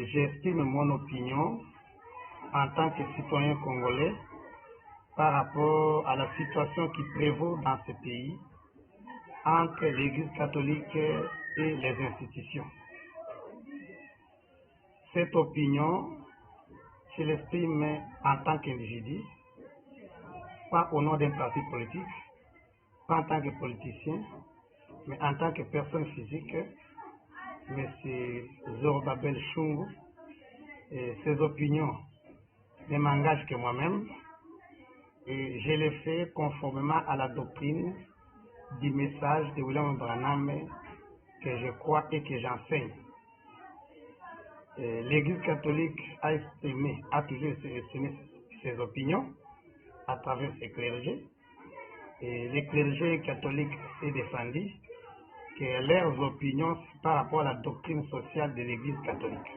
j'estime mon opinion en tant que citoyen congolais par rapport à la situation qui prévaut dans ce pays entre l'Église catholique et les institutions. Cette opinion, je l'exprime en tant qu'individu, pas au nom d'un parti politique, pas en tant que politicien, mais en tant que personne physique, M. Zorobabel Shungu, et ses opinions ne m'engagent que moi-même, et je les fais conformément à la doctrine du message de William Branham que je crois et que j'enseigne. L'Église catholique a toujours exprimé ses opinions à travers ses clergés, et les clergés catholiques s'est défendu que leurs opinions par rapport à la doctrine sociale de l'Église catholique.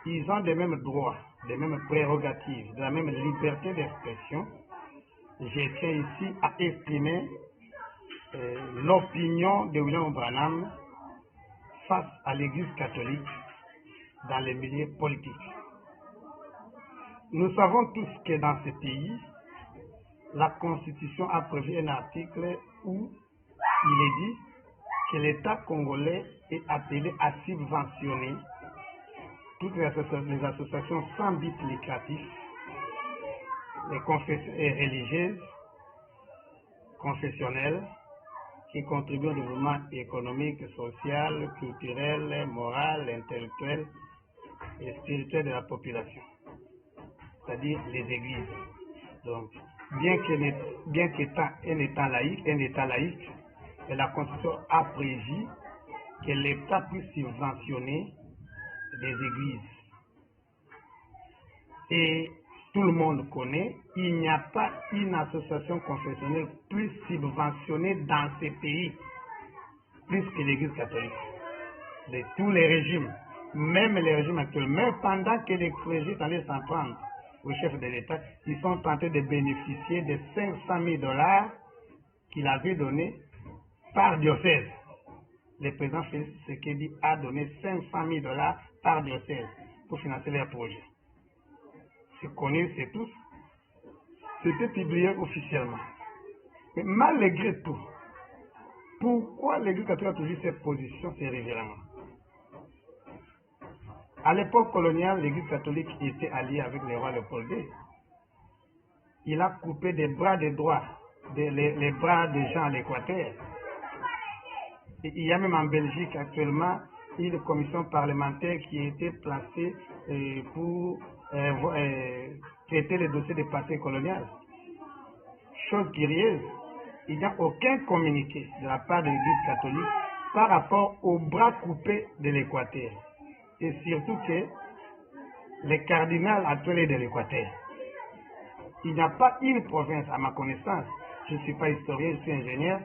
Ils ont les mêmes droits, les mêmes prérogatives, de la même liberté d'expression. Je tiens ici à exprimer l'opinion de William Branham face à l'Église catholique dans les milieux politiques. Nous savons tous que dans ce pays, la Constitution a prévu un article où il est dit que l'État congolais est appelé à subventionner toutes les associations sans but lucratif, les confessions religieuses, confessionnelles, qui contribuent au développement économique, social, culturel, moral, intellectuel et spirituel de la population, c'est-à-dire les églises. Donc, bien qu'étant un État laïque, et la Constitution a prévu que l'État puisse subventionner des églises. Et tout le monde connaît, il n'y a pas une association confessionnelle plus subventionnée dans ces pays, plus que l'Église catholique. De tous les régimes, même les régimes actuels, même pendant que les clergés allaient s'en prendre au chef de l'État, ils sont tentés de bénéficier de 500 000 $ qu'il avait donnés par diocèse. Le président Félix Tshisekedi a donné 500 000 $ par diocèse pour financer leurs projets. C'est connu, c'est tous. C'était publié officiellement. Mais malgré tout, pourquoi l'Église catholique a toujours cette position, ces revirements? À l'époque coloniale, l'Église catholique était alliée avec le roi Léopold II. Il a coupé des bras des droits, les bras des gens à l'Équateur. Il y a même en Belgique actuellement une commission parlementaire qui a été placée pour traiter les dossiers des passés coloniales. Chose curieuse, il n'y a aucun communiqué de la part de l'Église catholique par rapport aux bras coupés de l'Équateur. Et surtout que les cardinals actuels de l'Équateur. Il n'y a pas une province, à ma connaissance, je ne suis pas historien, je suis ingénieur,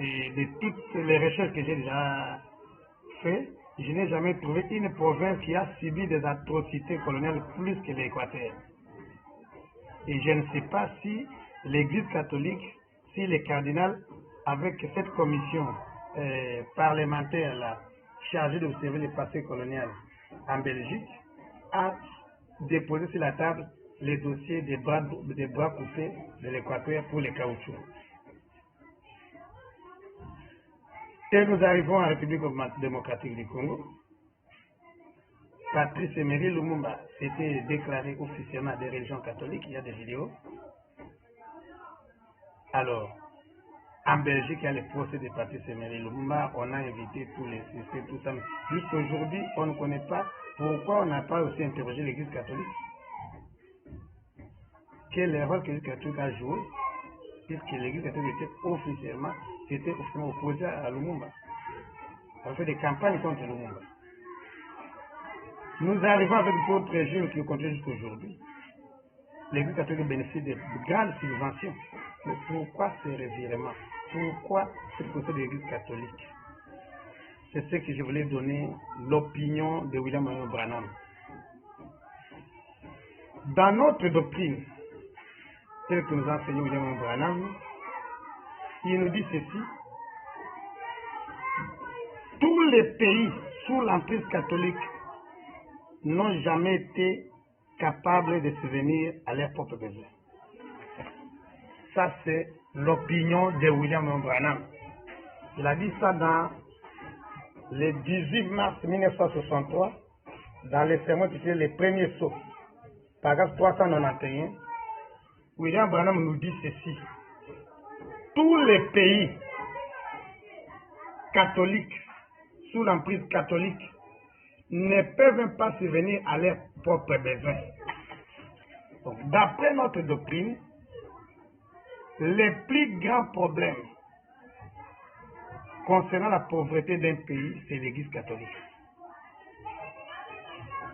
et de toutes les recherches que j'ai déjà faites, je n'ai jamais trouvé une province qui a subi des atrocités coloniales plus que l'Équateur. Et je ne sais pas si l'Église catholique, si les cardinals, avec cette commission parlementaire là, chargée d'observer les passés coloniales en Belgique, a déposé sur la table les dossiers des bras coupés de l'Équateur pour les caoutchoucs. Et nous arrivons en République démocratique du Congo. Patrice Emery Lumumba s'était déclaré officiellement des religions catholiques, il y a des vidéos. Alors, en Belgique, il y a le procès de Patrice Emery Lumumba, on a invité tous les suspects, tout ça. Jusqu'aujourd'hui, on ne connaît pas pourquoi on n'a pas aussi interrogé l'Église catholique. Quel est le rôle que l'Église catholique a joué, puisque l'Église catholique était officiellement opposée à Lumumba. On fait des campagnes contre Lumumba. Nous arrivons avec d'autres régimes qui continuent jusqu'aujourd'hui. L'Église catholique bénéficie de grandes subventions. Mais pourquoi ces revirements? Pourquoi cette position de l'Église catholique? C'est ce que je voulais donner, l'opinion de William Branham. Dans notre doctrine, telle que nous enseignons William Branham, il nous dit ceci: tous les pays sous l'emprise catholique, n'ont jamais été capables de subvenir à leurs propres besoins. Ça, c'est l'opinion de William Branham. Il a dit ça dans le 18 mars 1963, dans le sermon intitulé Les premiers sauts, paragraphe 391. William Branham nous dit ceci: tous les pays catholiques, sous l'emprise catholique, ne peuvent pas subvenir à leurs propres besoins. D'après notre doctrine, les plus grands problèmes concernant la pauvreté d'un pays, c'est l'Église catholique.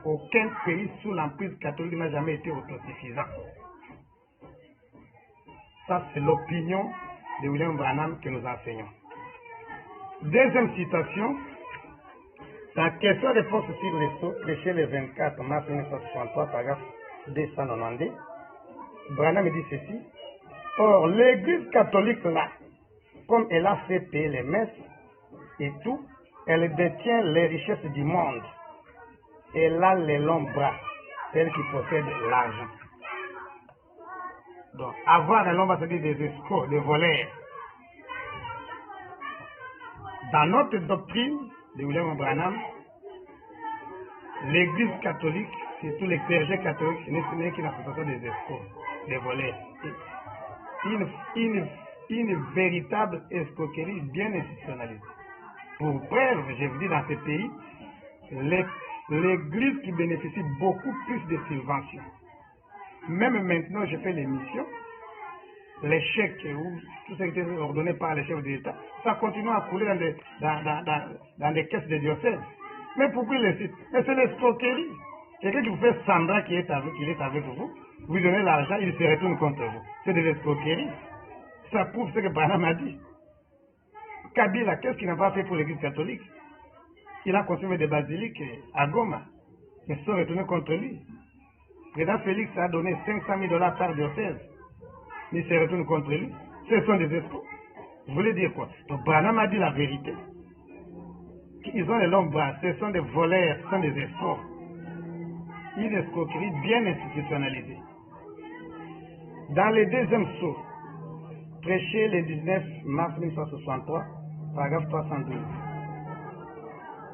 Aucun pays sous l'emprise catholique n'a jamais été autosuffisant. Ça, c'est l'opinion de William Branham que nous enseignons. Deuxième citation, la question-réponse sur les sceaux, prêché le 24 mars 1963, paragraphe 292. Branham dit ceci: or, l'Église catholique, là, comme elle a fait payer les messes et tout, elle détient les richesses du monde. Elle a les longs bras, celle qui possède l'argent. Donc, avoir les longs bras, c'est-à-dire des escrocs, des voleurs. Dans notre doctrine de William Branham, l'Église catholique, surtout les clergés catholiques, ce n'est qu'une association des escrocs, des voleurs. Une véritable escroquerie bien institutionnalisée. Pour preuve, je vous dis, dans ces pays, l'Église qui bénéficie beaucoup plus de subventions. Même maintenant, je fais l'émission, les chèques ou tout ce qui est ordonné par les chefs de l'État, ça continue à couler dans des caisses de diocèse. Mais pourquoi le cite? Mais c'est l'escroquerie. Quelqu'un qui vous fait semblant qu'il est avec vous, vous donnez l'argent, il se retourne contre vous. C'est de l'escroquerie. Ça prouve ce que Branham a dit. Kabila, qu'est-ce qu'il n'a pas fait pour l'Église catholique? Il a consommé des basiliques à Goma. Ils se sont retournés contre lui. Le président Félix a donné 500 000 $ par diocèse. Il se retourne contre lui. Ce sont des escrocs. Vous voulez dire quoi? Donc Branham a dit la vérité. Ils ont les longs bras. Ce sont des voleurs, ce sont des escrocs. Une escroquerie bien institutionnalisée. Dans le deuxième sceau, prêché le 19 mars 1963, paragraphe 312.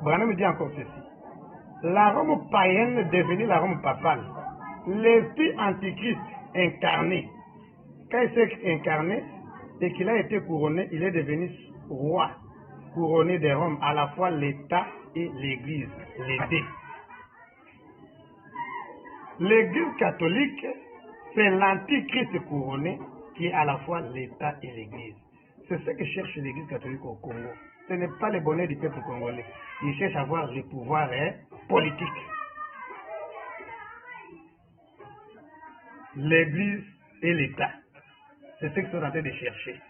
Branham dit encore ceci: la Rome païenne devenue la Rome papale, l'esprit antichrist incarné, quand il s'est incarné et qu'il a été couronné, il est devenu roi, couronné de Rome, à la fois l'État et l'Église, les deux. L'Église catholique, c'est l'antichrist couronné qui est à la fois l'État et l'Église. C'est ce que cherche l'Église catholique au Congo. Ce n'est pas le bonheur du peuple congolais. Il cherche à avoir le pouvoir politique. L'Église et l'État. C'est ce qu'ils sont en train de chercher.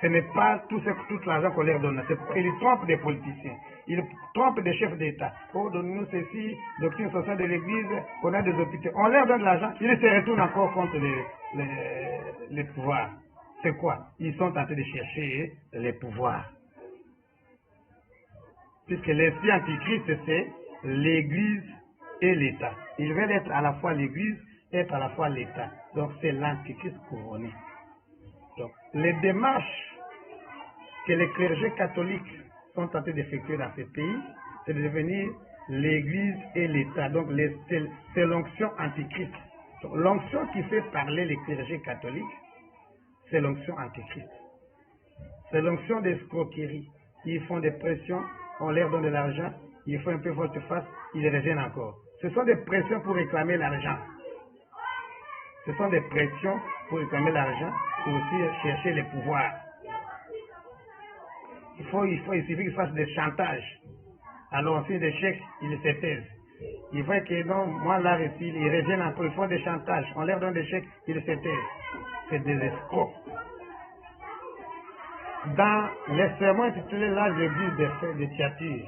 Ce n'est pas toute l'argent qu'on leur donne. Ils trompent des politiciens. Ils trompent des chefs d'État. Oh, donne-nous ceci, doctrine sociale de l'Église, on a des hôpitaux. On leur donne de l'argent, ils se retournent encore contre les pouvoirs. C'est quoi? Ils sont en train de chercher les pouvoirs. Puisque l'esprit antichrist, c'est l'Église et l'État. Ils veulent être à la fois l'Église et être à la fois l'État. Donc c'est l'antichrist couronné. Donc les démarches que les clergés catholiques sont en train d'effectuer dans ces pays, c'est de devenir l'Église et l'État. Donc c'est l'onction antichrist. L'onction qui fait parler les clergés catholiques, c'est l'onction antichrist. C'est l'onction d'escroquerie. Ils font des pressions, on leur donne de l'argent, ils font un peu volte-face, ils reviennent encore. Ce sont des pressions pour réclamer l'argent. Ce sont des pressions pour réclamer l'argent et aussi chercher le pouvoir. Il suffit qu'ils fassent des chantages. Alors on fait des chèques, ils se taisent. Ils voient que non, moi là, ils reviennent encore, ils font des chantages. On leur donne des chèques, ils se taisent. C'est des escrocs. Dans les sermons intitulés L'âge d'église de Thyatire,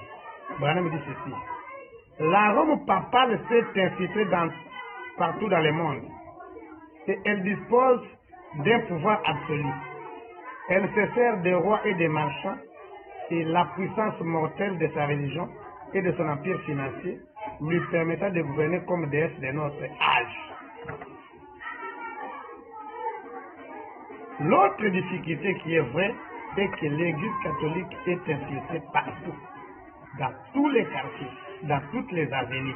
Branham dit ceci: la Rome papale s'est infiltrée partout dans le monde. Et elle dispose d'un pouvoir absolu. Elle se sert des rois et des marchands et la puissance mortelle de sa religion et de son empire financier lui permettant de gouverner comme déesse de notre âge. L'autre difficulté qui est vraie est que l'Église catholique est infiltrée partout, dans tous les quartiers, dans toutes les avenues,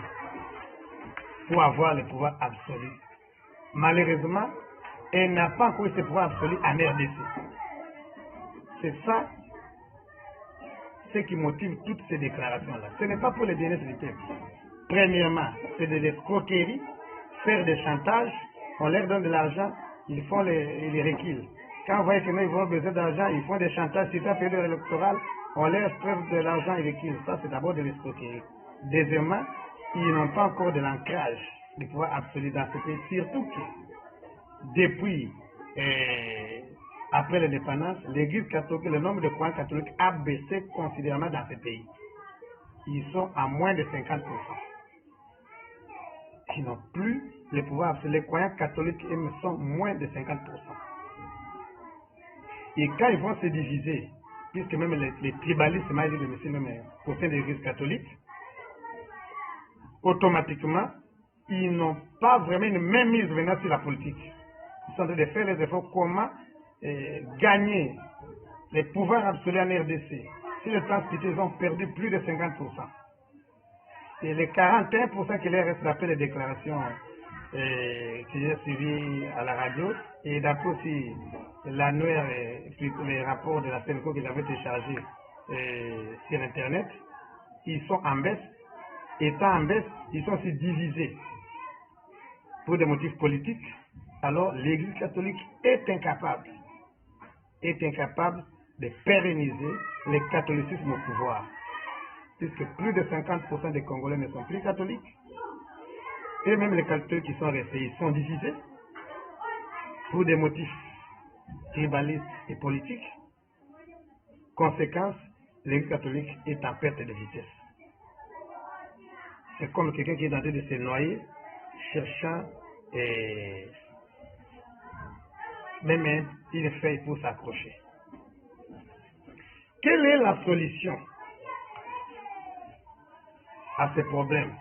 pour avoir le pouvoir absolu. Malheureusement, elle n'a pas encore eu ce pouvoir absolu en RDC. C'est ça ce qui motive toutes ces déclarations-là. Ce n'est pas pour le bien-être du peuple. Premièrement, c'est de l'escroquerie, faire des chantages, on leur donne de l'argent, ils reculent. Quand vous voyez qu'ils ont besoin d'argent, ils font des chantages sur la période électorale, on leur prête de l'argent, ils reculent. Ça, c'est d'abord de l'escroquerie. Deuxièmement, ils n'ont pas encore de l'ancrage du pouvoir absolu dans ce pays, surtout que depuis après l'indépendance, l'Église catholique, le nombre de croyants catholiques a baissé considérablement dans ce pays. Ils sont à moins de 50%. Ils n'ont plus le pouvoir absolu. Les croyants catholiques sont moins de 50%. Et quand ils vont se diviser, puisque même les tribalistes, même au sein de l'Église catholique, automatiquement, ils n'ont pas vraiment une même mise maintenant sur la politique. Ils sont en train de faire les efforts comment gagner les pouvoirs absolus en RDC. Si le temps ils ont perdu plus de 50%. Et les 41% qui leur reste d'après les déclarations que j'ai suivies à la radio, et d'après aussi l'annuaire, les rapports de la CENCO que j'avais téléchargés sur Internet, ils sont en baisse. Étant en baisse, ils sont aussi divisés pour des motifs politiques. Alors l'Église catholique est incapable de pérenniser le catholicisme au pouvoir, puisque plus de 50% des Congolais ne sont plus catholiques, et même les catholiques qui sont restés, ils sont divisés pour des motifs tribalistes et politiques. Conséquence, l'Église catholique est en perte de vitesse. C'est comme quelqu'un qui est en train de se noyer, cherchant même une feuille pour s'accrocher. Quelle est la solution à ce problème?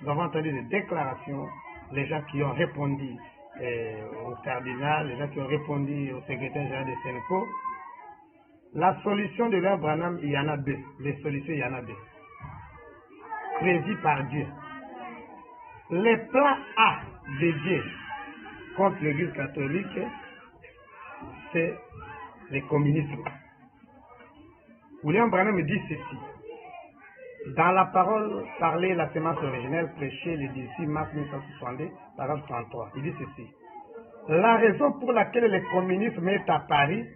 Nous avons entendu des déclarations, les gens qui ont répondu au cardinal, les gens qui ont répondu au secrétaire général de Sénéco. La solution de leur Branham, il y en a deux. Les solutions, il y en a deux. Prévues par Dieu. Les plans A de Dieu contre l'Église catholique, c'est le communisme. William Branham dit ceci. Dans la parole parlée la sémence originelle prêchée le 18 mars 1962, paragraphe 33, il dit ceci. La raison pour laquelle le communisme est apparu,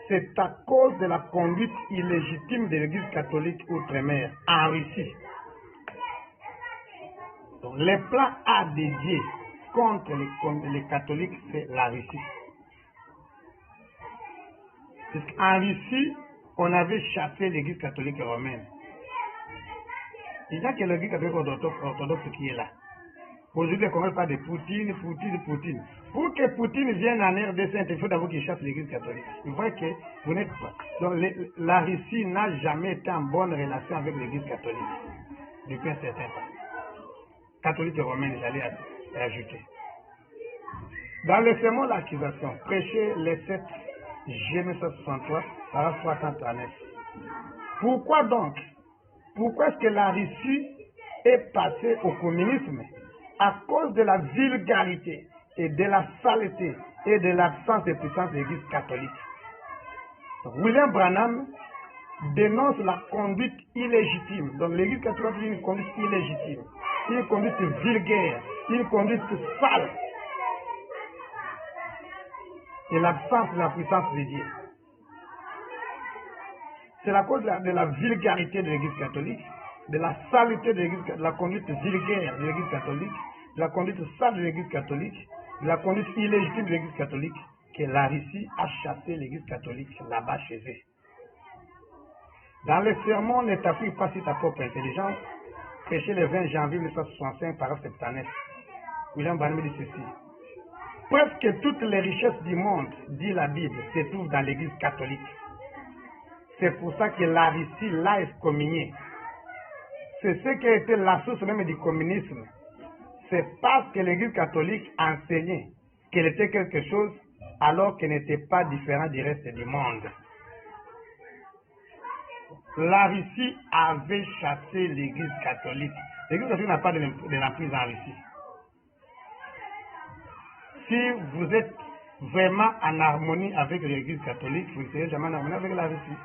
c'est à cause de la conduite illégitime de l'Église catholique outre-mer en Russie. Donc, les plans A de Dieu contre les catholiques, c'est la Russie. En Russie, on avait chassé l'Église catholique romaine. Déjà que l'Église catholique orthodoxe qui est là. Aujourd'hui, on commence par de Poutine. Pour que Poutine vienne en RDC, il faut d'abord qu'il chasse l'Église catholique. Vous voyez que vous n'êtes pas. Donc, la Russie n'a jamais été en bonne relation avec l'Église catholique depuis un certain temps. Catholique et romaine, j'allais ajouter. Dans le sermon de l'accusation, prêché le 7 juillet 1963, paragraphe 339. Pourquoi donc? Pourquoi est-ce que la Russie est passée au communisme? À cause de la vulgarité et de la saleté et de l'absence de puissance de l'Église catholique. Donc, William Branham dénonce la conduite illégitime. Donc l'Église catholique est une conduite illégitime, une conduite vulgaire, une conduite sale et l'absence de la puissance de Dieu. C'est la cause de la vulgarité de l'Église catholique, de la saleté de l'Église, de la conduite vulgaire de l'Église catholique, de la conduite sale de l'Église catholique, de la conduite illégitime de l'Église catholique, que la Russie a chassé l'Église catholique là-bas chez eux. Dans le sermon, ne t'appuie pas sur ta propre intelligence, prêché le 20 janvier 1965 par 79. William Branham dit ceci. Presque toutes les richesses du monde, dit la Bible, se trouvent dans l'Église catholique. C'est pour ça que la Russie l'a excommunié. C'est ce qui a été la source même du communisme. C'est parce que l'Église catholique enseignait qu'elle était quelque chose alors qu'elle n'était pas différente du reste du monde. La Russie avait chassé l'Église catholique. L'Église catholique n'a pas de l'emprise en Russie. Si vous êtes vraiment en harmonie avec l'Église catholique, vous ne serez jamais en harmonie avec la Russie.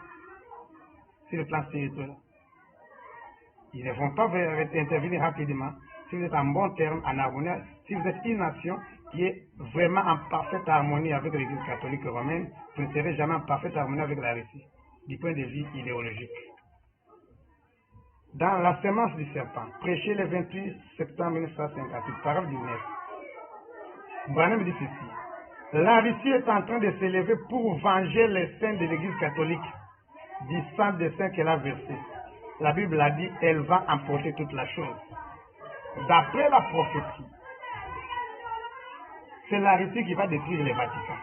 Sur le plan spirituel. Ils ne vont pas intervenir rapidement. Si vous êtes en bon terme, en harmonie, si vous êtes une nation qui est vraiment en parfaite harmonie avec l'Église catholique romaine, vous ne serez jamais en parfaite harmonie avec la Russie, du point de vue idéologique. Dans La semence du serpent, prêché le 28 septembre 1958, parole du 9, Branham dit ceci. La Russie est en train de s'élever pour venger les saints de l'Église catholique du sang des saints qu'elle a versé. La Bible a dit, elle va emporter toute la chose. D'après la prophétie, c'est la Russie qui va détruire le Vatican.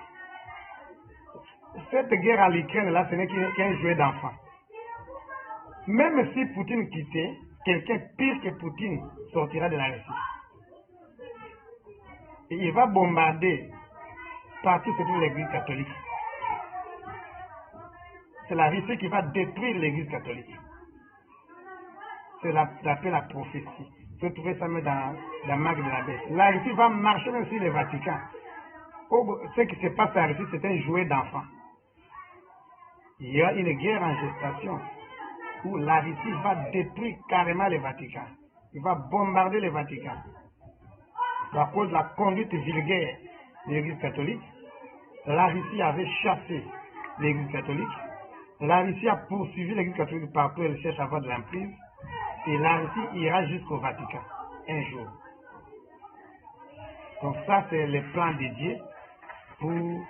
Cette guerre à l'Ukraine-là, ce n'est qu'un jeu d'enfant. Même si Poutine quittait, quelqu'un pire que Poutine sortira de la Russie. Et il va bombarder partout sur l'Église catholique. C'est la Russie qui va détruire l'Église catholique. C'est d'après la prophétie. Vous trouvez ça même dans la marque de la bête. La Russie va marcher même sur le Vatican. Ce qui se passe en Russie, c'est un jouet d'enfant. Il y a une guerre en gestation où la Russie va détruire carrément le Vatican. Il va bombarder le Vatican. À cause de la conduite vulgaire de l'Église catholique, la Russie avait chassé l'Église catholique. La Russie a poursuivi l'Église catholique partout, elle cherche à avoir de l'emprise. Et la Russie ira jusqu'au Vatican, un jour. Donc ça, c'est le plan de Dieu pour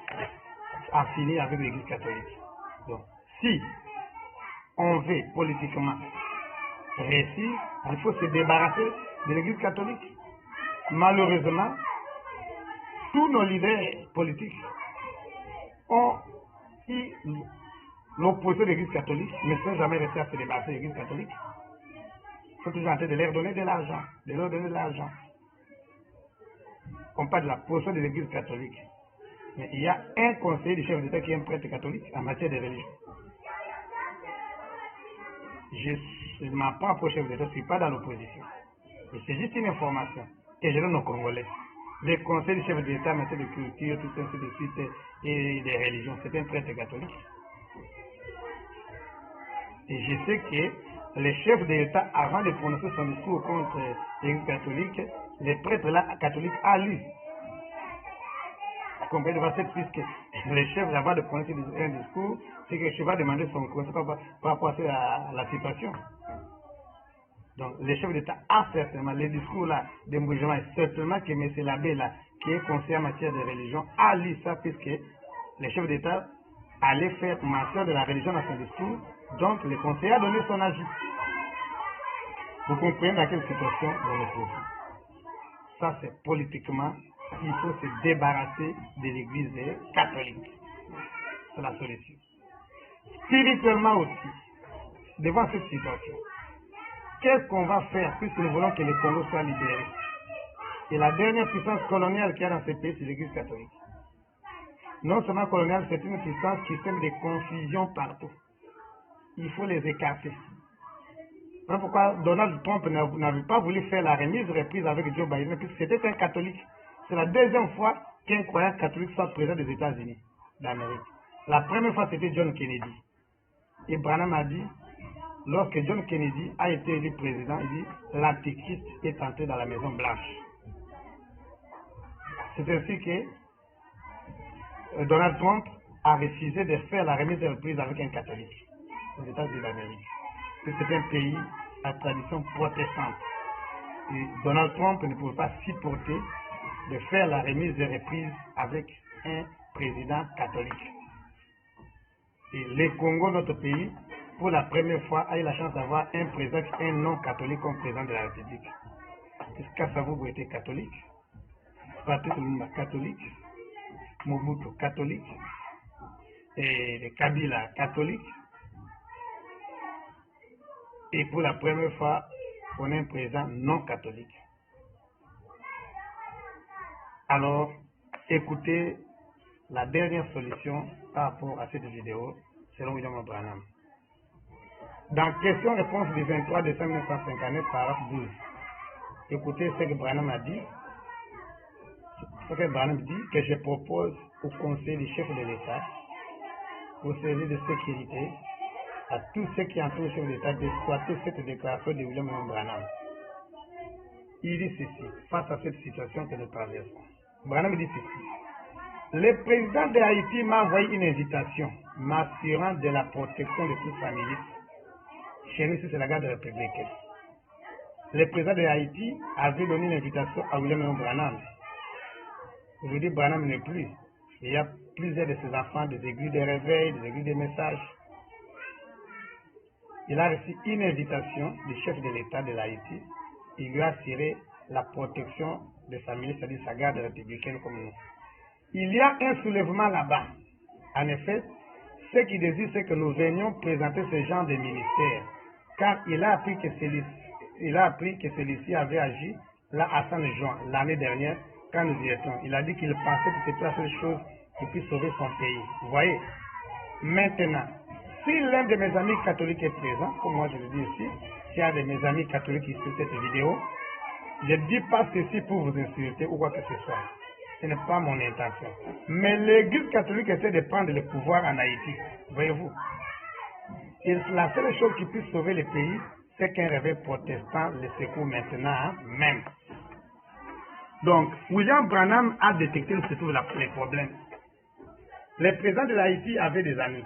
affiner avec l'Église catholique. Donc, si on veut politiquement réussir, il faut se débarrasser de l'Église catholique. Malheureusement, tous nos leaders politiques ont eu l'opposition de l'Église catholique, mais sans jamais réussir à se débarrasser de l'Église catholique. Il faut toujours en train de leur donner de l'argent, de leur donner de l'argent. On parle de la position de l'Église catholique. Mais il y a un conseiller du chef d'État qui est un prêtre catholique en matière de religion. Je ne m'en prends pas au chef d'État, je ne suis pas dans l'opposition. C'est juste une information que je donne aux Congolais. Le conseil du chef d'État en matière de culture, tout ainsi de suite, et des religions, c'est un prêtre catholique. Et je sais que le chef d'État, avant de prononcer son discours contre l'Église catholique, les prêtres là, catholiques a lu. Vous comprenez le verset, puisque le chef, avant de prononcer un discours, c'est que je vais demander son conseil par rapport à la situation. Donc, le chef d'État a certainement, le discours là, de Mouvement, certainement que M. l'abbé là, qui est conseiller en matière de religion, a lu ça, puisque le chef d'État allait faire mention de la religion dans son discours. Donc, le conseiller a donné son avis. Vous comprenez dans quelle situation on est trouve. Ça, c'est politiquement, il faut se débarrasser de l'Église catholique. C'est la solution. Spirituellement aussi, devant cette situation, qu'est-ce qu'on va faire puisque nous voulons que le Congo soit libéré? Et la dernière puissance coloniale qu'il y a dans ce pays, c'est l'Église catholique. Non seulement coloniale, c'est une puissance qui sème des confusions partout. Il faut les écarter. Voilà pourquoi Donald Trump n'avait pas voulu faire la reprise avec Joe Biden, puisque c'était un catholique. C'est la deuxième fois qu'un croyant catholique soit président des États-Unis d'Amérique. La première fois, c'était John Kennedy. Et Branham a dit, lorsque John Kennedy a été élu président, il dit, l'Antichrist est entré dans la Maison Blanche. C'est ainsi que Donald Trump a refusé de faire la remise de reprise avec un catholique aux États-Unis d'Amérique. C'est un pays à tradition protestante. Et Donald Trump ne pouvait pas supporter de faire la remise de reprise avec un président catholique. Et le Congo, notre pays, pour la première fois, a eu la chance d'avoir un président, un non-catholique comme président de la République. Puisque Kasavubu était catholique, Patrice Lumumba catholique, Mobutu catholique, et Kabila catholique, Et pour la première fois, on a un président non catholique. Alors, écoutez la dernière solution par rapport à cette vidéo, selon William Branham. Dans question-réponse du 23 décembre 1959, paragraphe 12, écoutez ce que Branham a dit. Ce que Branham dit, que je propose au Conseil du chef de l'État, au service de sécurité, à tous ceux qui entourent le chef de l'État d'exploiter cette déclaration de William Branham. Il dit ceci, face à cette situation que nous traversons. Branham dit ceci. Le président de Haïti m'a envoyé une invitation m'assurant de la protection de toute famille. Chez nous, c'est la garde républicaine. Le président de Haïti avait donné une invitation à William Branham. Aujourd'hui, Branham n'est plus. Il y a plusieurs de ses enfants, des aiguilles de réveil, des aiguilles de messages. Il a reçu une invitation du chef de l'État de l'Haïti. Il lui a assuré la protection de sa milice, c'est-à-dire sa garde républicaine comme nous. Il y a un soulèvement là-bas. En effet, ce qui désire, c'est que nous venions présenter ce genre de ministère, car il a appris que celui-ci avait agi là à Saint-Jean l'année dernière quand nous y étions. Il a dit qu'il pensait que c'était la seule chose qui puisse sauver son pays. Vous voyez? Maintenant, si l'un de mes amis catholiques est présent, comme moi je le dis ici, s'il y a de mes amis catholiques qui suivent cette vidéo, je ne dis pas ceci pour vous insulter ou quoi que ce soit. Ce n'est pas mon intention. Mais l'Église catholique essaie de prendre le pouvoir en Haïti. Voyez-vous? Et la seule chose qui puisse sauver le pays, c'est qu'un réveil protestant le secoue maintenant même. Donc, William Branham a détecté où se trouvent les problèmes. Le président de l'Haïti avait des amis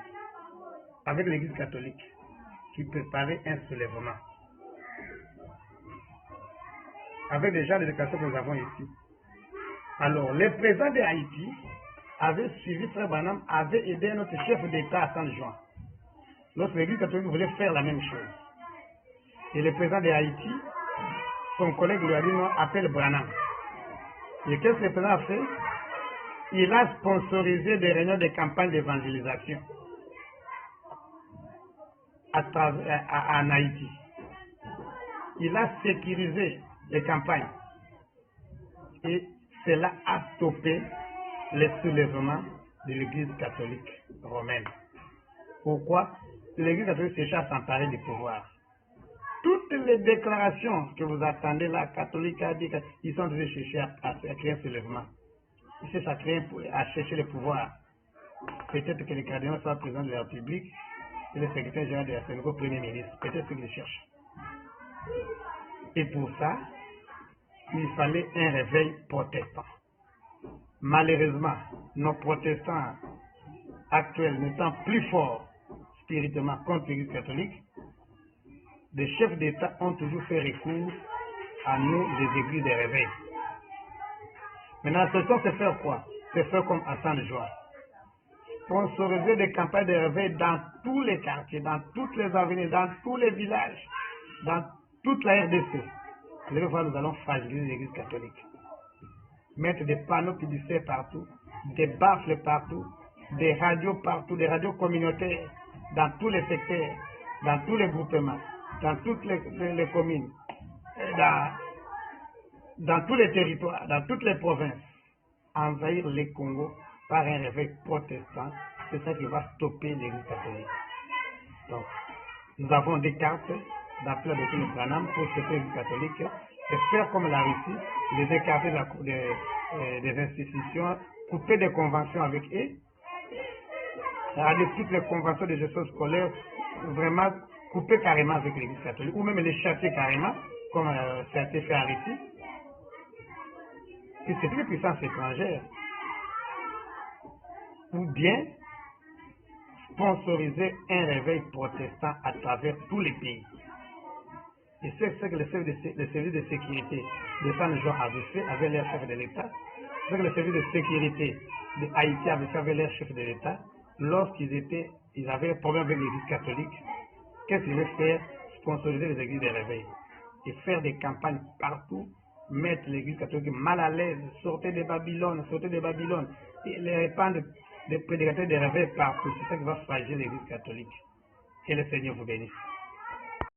avec l'Église catholique qui préparaient un soulèvement. Avec déjà les déclarations que nous avons ici. Alors, le président de Haïti avait suivi Frère Branham, avait aidé notre chef d'État à Saint-Jean. Lorsque l'Église catholique voulait faire la même chose. Et le président de Haïti, son collègue lui a dit non, appelle Branham. Et qu'est-ce que le président a fait? Il a sponsorisé des réunions de campagne d'évangélisation en Haïti. Il a sécurisé les campagnes. Et cela a stoppé le soulèvement de l'Église catholique romaine. Pourquoi? L'Église catholique cherche à s'emparer du pouvoir. Toutes les déclarations que vous attendez là, catholiques a dit qu'ils sont en train de chercher à créer un soulèvement. Ils cherchent à chercher le pouvoir. Peut-être que le cardinal soit président de la République et le secrétaire général de la Sénégal, premier ministre. Peut-être qu'ils cherchent. Et pour ça, il fallait un réveil protestant. Malheureusement, nos protestants actuels n'étant plus forts spirituellement contre l'Église catholique, les chefs d'État ont toujours fait recours à nous, les églises de réveil. Maintenant, la solution, c'est faire quoi? C'est faire comme à Saint-Jean. Sponsoriser des campagnes de réveil dans tous les quartiers, dans toutes les avenues, dans tous les villages, dans toute la RDC. Vous allez voir, nous allons fragiliser l'Église catholique. Mettre des panneaux publicitaires partout, des baffles partout, des radios partout, des radios communautaires, dans tous les secteurs, dans tous les groupements, dans toutes les communes, dans tous les territoires, dans toutes les provinces. Envahir les Congo par un réveil protestant, c'est ça qui va stopper l'Église catholique. Donc, nous avons des cartes d'appel à de Branham pour stopper l'Église catholique et faire comme la Russie, les écarter des institutions, couper des conventions avec eux, toutes les conventions de gestion scolaire, vraiment couper carrément avec l'Église catholique, ou même les chasser carrément, comme ça a été fait en Russie. Puis c'est une puissance étrangère. Ou bien sponsoriser un réveil protestant à travers tous les pays. Et c'est ce que le service de sécurité de Saint-Jean avait fait avec leur chef de l'État. C'est ce que le service de sécurité de Haïti avait fait avec leur chef de l'État. Lorsqu'ils avaient un problème avec l'Église catholique, qu'est-ce qu'ils devaient faire? Sponsoriser les églises de réveil. Et faire des campagnes partout, mettre l'Église catholique mal à l'aise, sortir de Babylone, et les répandre des prédicateurs de réveil partout. C'est ça qui va fragiliser l'Église catholique. Que le Seigneur vous bénisse.